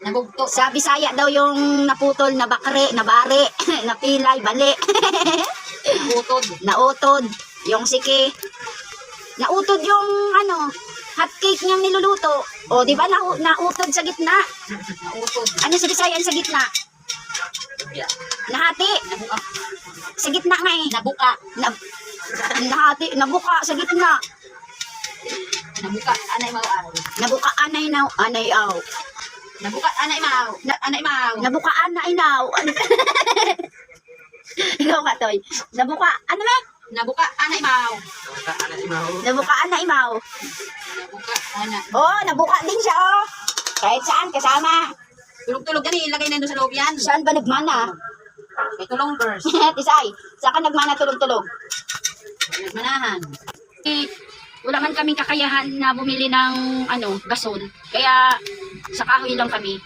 Nabugto. Sa Bisaya daw yung naputol, nabakre, nabari, napilay, bali. Utod. Nautod. Yung siki. Nautod yung ano, hot cake niyang niluluto. O, di ba nautod sa gitna? Utod. Ano sa Bisaya sa gitna? Nahati. Nabuka. Sa gitna nga eh. Nabuka. Nahati, nabuka sa gitna. Nabuka. Anay mau ay. Nabuka anay naw, anay aw. Nabuka. Anay mau. Anay mau. Nabuka anay naw. Ikaw nga, Toy. Nabuka, ano ba? Nabuka. Anay mau. Nabuka anay maw. Nabuka. Ana. Oh, nabuka din siya, oh. Kahit saan, kasama. Tulog-tulog yan eh. Ilagay na doon sa loob yan. Saan ba nagmana? May tulong verse. Tisay, saan ka nagmana tulog-tulog? Nagmanahan. Wala man kaming kakayahan na bumili ng gasol. Kaya sa kahoy lang kami.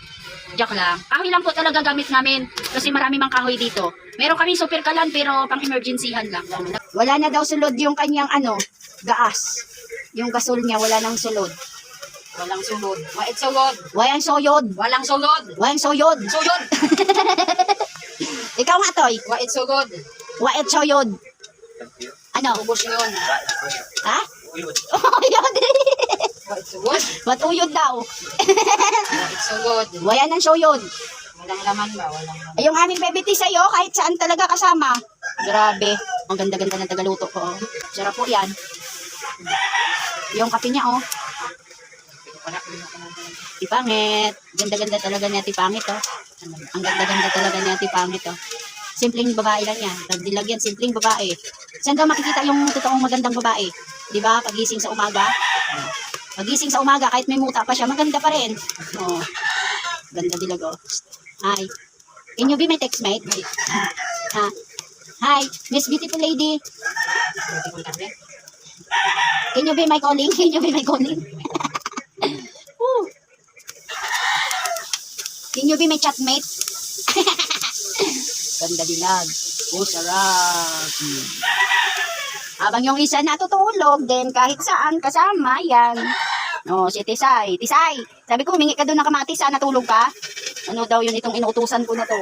Joke lang. Kahoy lang po talaga gamit namin kasi marami mang kahoy dito. Meron kami super kalan pero pang emergencyhan lang. Wala na daw sulod yung kanyang gaas. Yung gasol niya wala nang sulod. Walang sulod. Wait sulod. Walang soyod. Walang sulod. Walang soyod. Sulod. Ikaw nga, Toy. Wait sulod. Waet soyod. Ano? Ubus yun. Ha? Uyod. Wait sulod. Matuyod daw. Wait sulod. Wala nang soyod. Walang laman ba? Walang laman. Ay, yung aming bebiti sa'yo, kahit saan talaga kasama. Grabe. Ang ganda-ganda ng tagaluto ko. Oh. Sarap po yan. Yung kape niya, oh. Tipangit. Ganda-ganda talaga niya, tipangit, oh. Ang ganda-ganda talaga niya, tipangit, oh. Simpleng babae lang yan. Tagdilag yan, simpleng babae. Saan daw makikita yung totoong magandang babae? Di ba? Pagising sa umaga. Pagising sa umaga, kahit may muta pa siya, maganda pa rin. Oh. Ganda dilag, oh. Hi. Can you be my textmate? Ha? Hi, Miss Beautiful Lady. Can you be my calling? Can you be my calling? Woo. Can you be my chatmate? Ganda dilag. Oh, sarap. Habang yung isa natutulog din kahit saan kasama yan. No, si Tisay. Tisay, sabi ko humingi ka doon ng kamatis, natulog ka? Ano daw yun itong inuutusan ko na to?